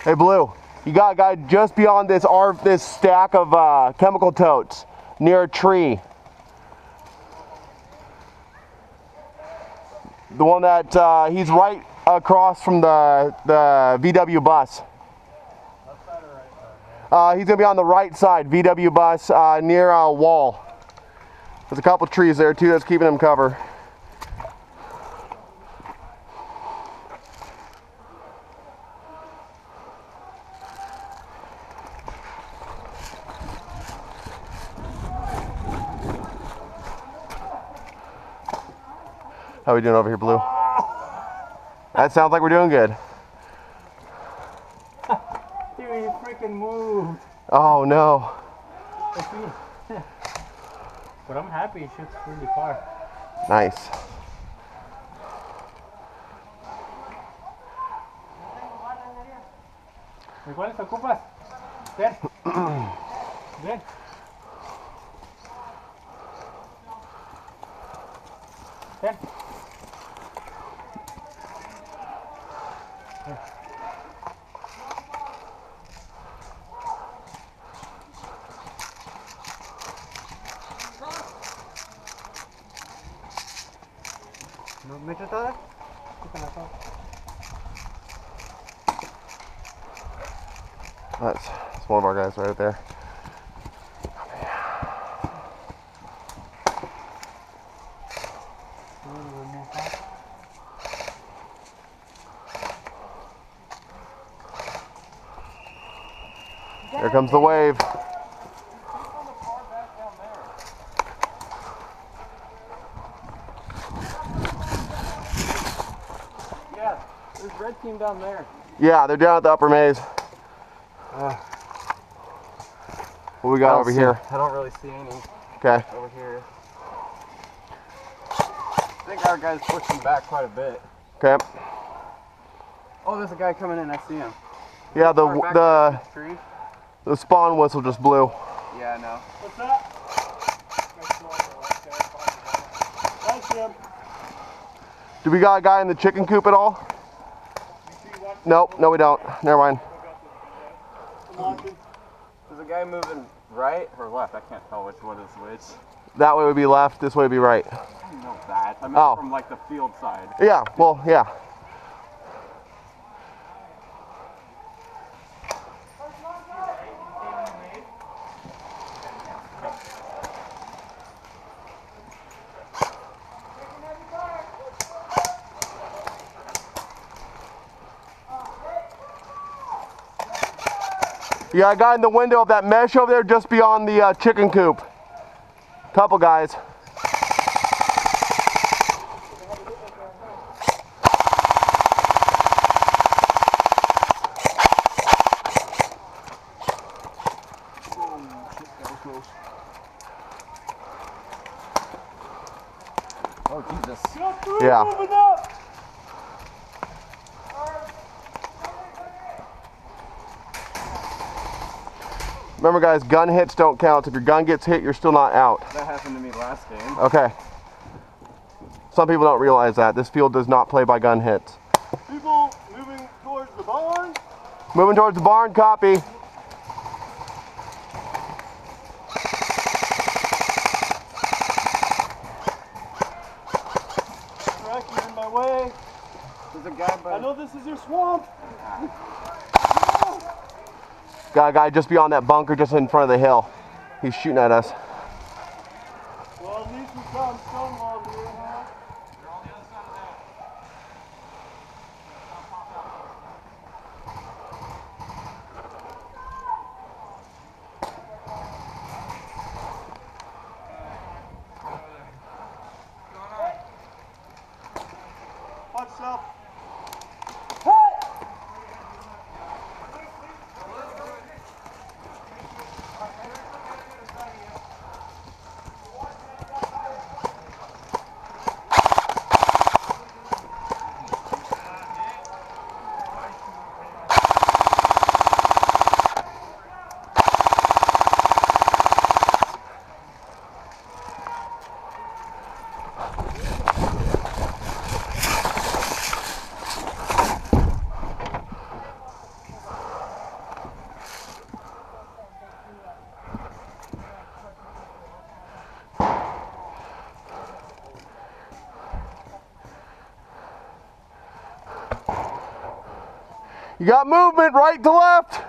Hey, Blue, you got a guy just beyond this stack of chemical totes near a tree. The one that he's right across from the VW bus. Left side or right side? He's gonna be on the right side, VW bus, near a wall. There's a couple trees there too that's keeping him cover. How are we doing over here, Blue? That sounds like we're doing good. Dude, he freaking moved. Oh no. But I'm happy he shoots really far. Nice. ¿Cuáles te ocupas? Ven. Ven. Ven. ¿No metes todas? Quítalas todas. That's one of our guys right there. Here comes the wave. Yeah, there's red team down there. Yeah, they're down at the upper maze. What we got over here? I don't really see any Okay. over here. I think our guy's pushing back quite a bit. Okay. Oh, there's a guy coming in. I see him. Yeah, Tree. the spawn whistle just blew. Yeah, I know. What's that? Thanks, Jim. Do we got a guy in the chicken coop at all? Nope, no we don't. Never mind. There's a guy moving right or left. I can't tell which one is which. That way would be left, this way would be right. I know that. I meant Oh. from like the field side. Yeah, well, yeah. You got a guy in the window of that mesh over there just beyond the chicken coop. Couple guys. Oh, Jesus. Yeah. Remember guys, gun hits don't count. If your gun gets hit, you're still not out. That happened to me last game. Okay. Some people don't realize that. This field does not play by gun hits. People moving towards the barn. Moving towards the barn, copy. Track, you're in my way. There's a guy by... I know this is your swamp. Got a guy just beyond that bunker, just in front of the hill. He's shooting at us. Well, at least we found Stonewall here, huh? You're on the other side of that. Watch yourself. You got movement right to left.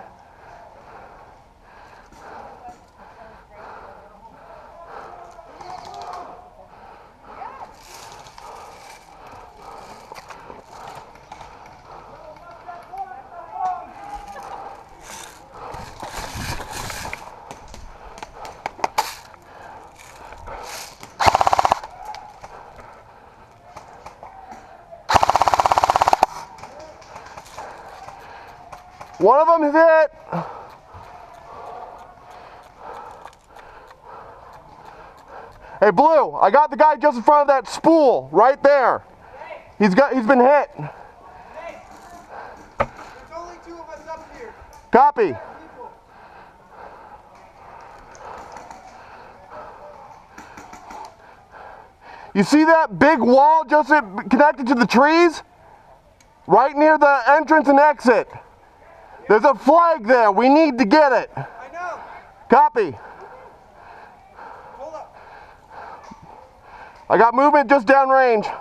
One of them is hit. Hey, Blue, I got the guy just in front of that spool right there. He's been hit. There's only 2 of us up here. Copy. You see that big wall just connected to the trees? Right near the entrance and exit. There's a flag there. We need to get it. I know. Copy. Hold up. I got movement just downrange.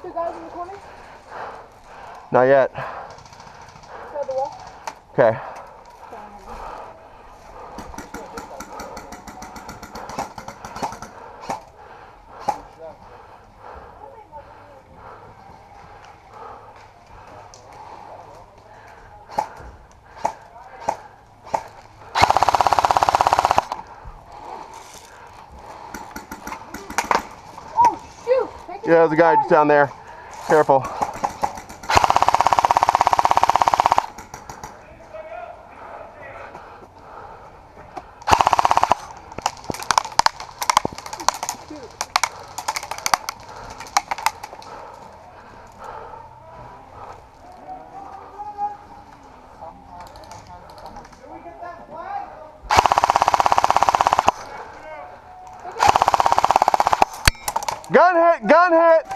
Two guys in the corner? Not yet. Inside the wall? Okay. Oh, shoot! Take it Yeah, there's a guy just down there. Careful. Gun hit! Gun hit!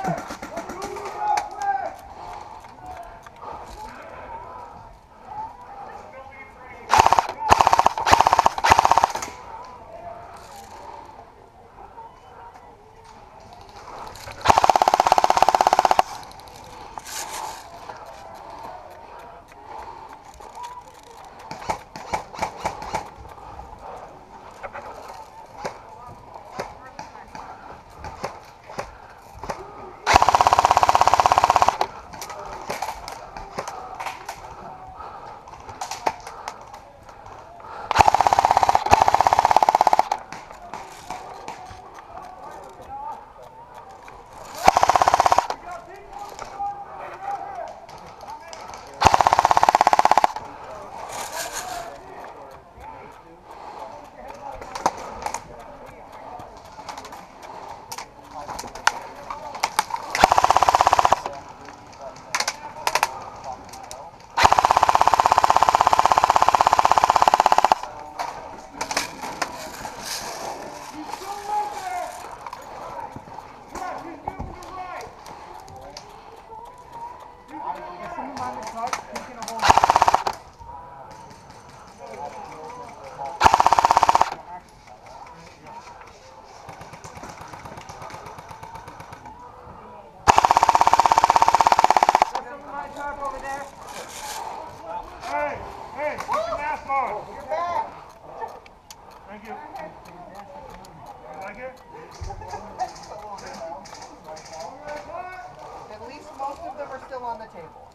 At least Most of them are still on the table.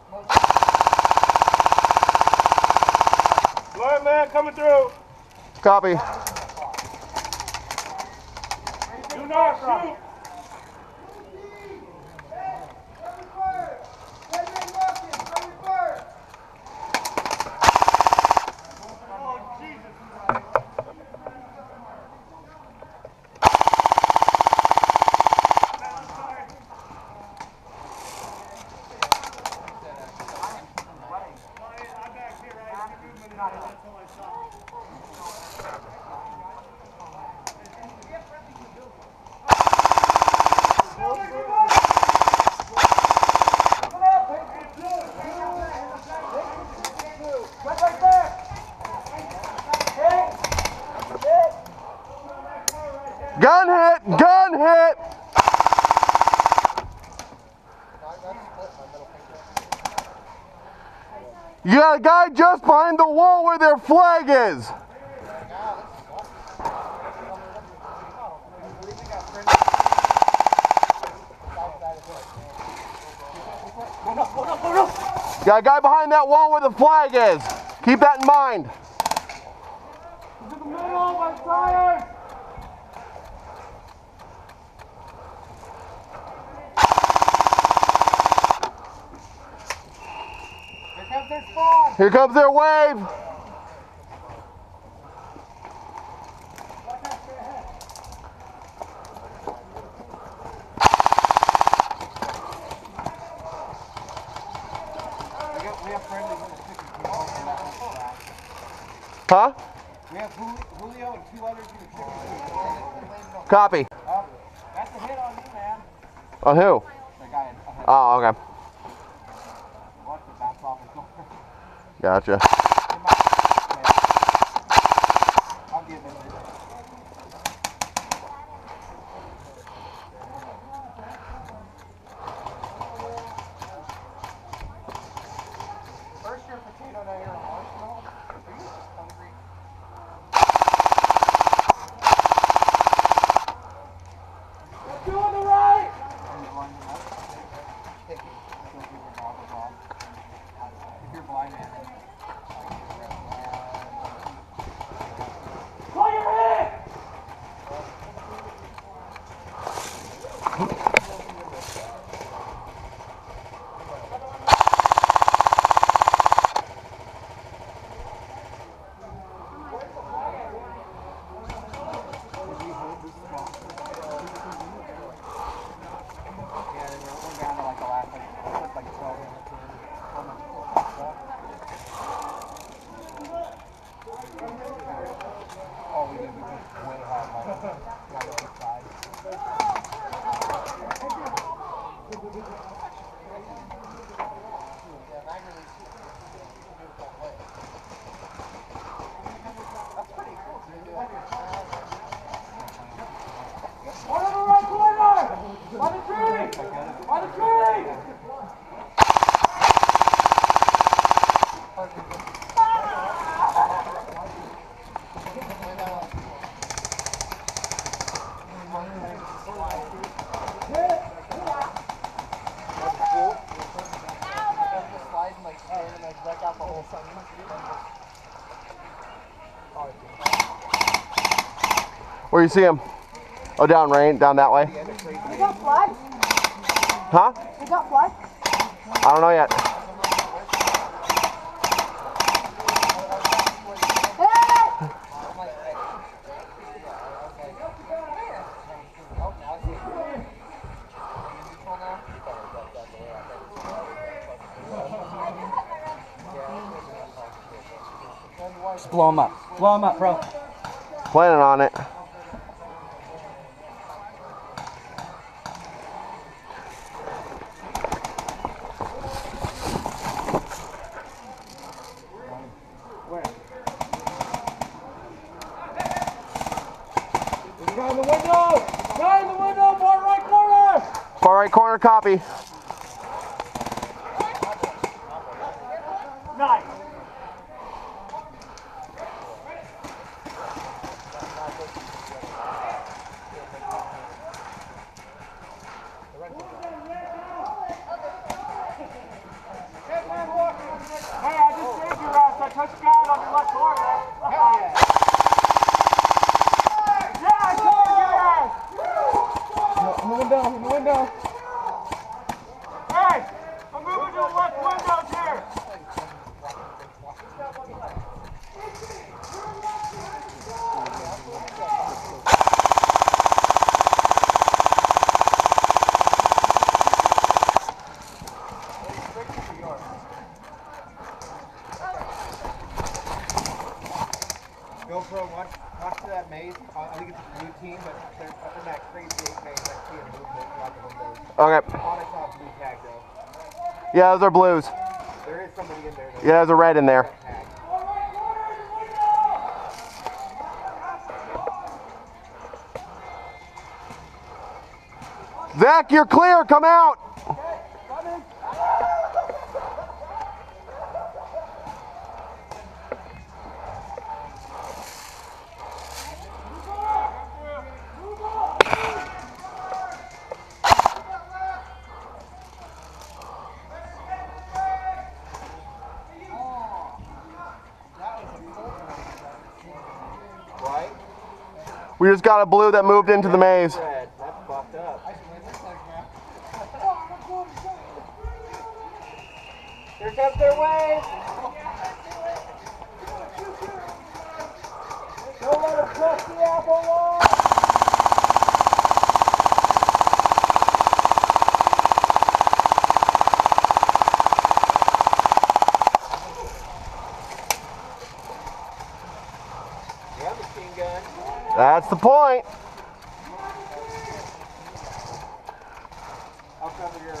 Blind man coming through. Copy. Do not shoot. Gun hit! Gun hit! You got a guy just behind the wall where their flag is. Got a guy behind that wall where the flag is. Keep that in mind. He's in the middle, my fire. Here comes their spawn. Here comes their wave. We have friendlies in the chicken coop. Huh? We have Julio and 2 others in the chicken coop. Copy. That's a hit on you, man. On who? The guy ahead. Oh, okay. Watch the back off his door. Gotcha. I'll give him this. First your potato, now you're a marshmallow. Are you hungry? Let's go on the right. If you're blind, man. Pull your head. Yeah, we're down to like the last like 12 minutes. Oh, we did way hard, like side. One on the right corner. By the tree. By the tree. Where you see him? Oh, down rain, down that way. We got flags? Huh? We got flags? I don't know yet. Just blow him up. Blow him up, bro. Planning on it. Guy in the window. Guy in the window. Far right corner. Far right corner, copy. Nice. GoPro, watch to that maze. I think it's a blue team, but they're up in that crazy 8 maze. I see a movement throughout the windows. Okay. I thought I saw a blue tag though. Yeah, those are blues. There is somebody in there though. Yeah, there's a red in there. That tag. Zach, you're clear. Come out. Right? We just got a blue that moved into the maze. Red. That's fucked up. Here comes their wave. Don't let them crush the apple wall. Yeah, machine gun. That's the point. I'll cover your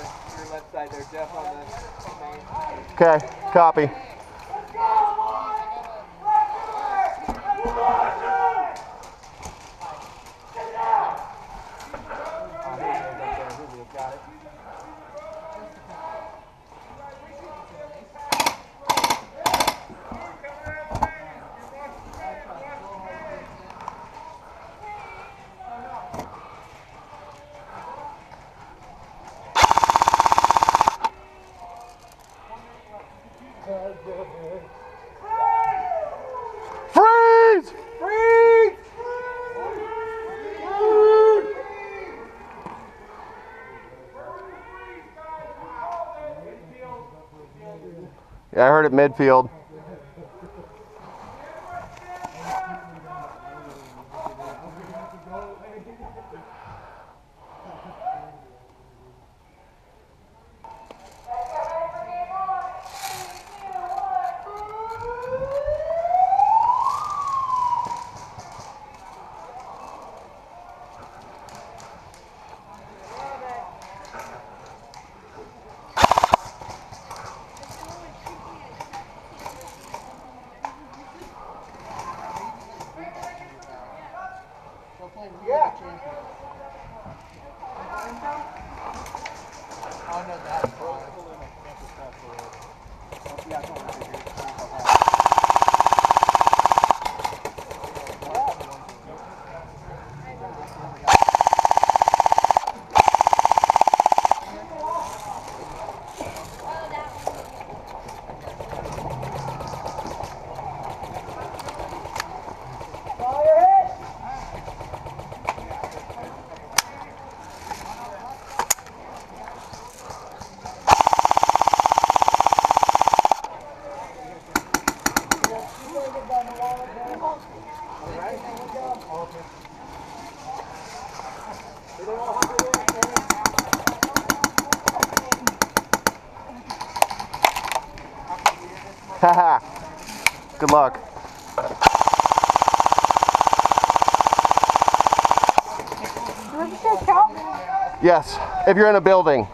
left side there, Jeff, on the main. Okay, copy. Got it. Freeze! Freeze! Yeah, I heard it midfield. Yeah. Oh no, that's fine. Yeah, it's over here. Haha. Good luck. Does it say count? Yes, if you're in a building.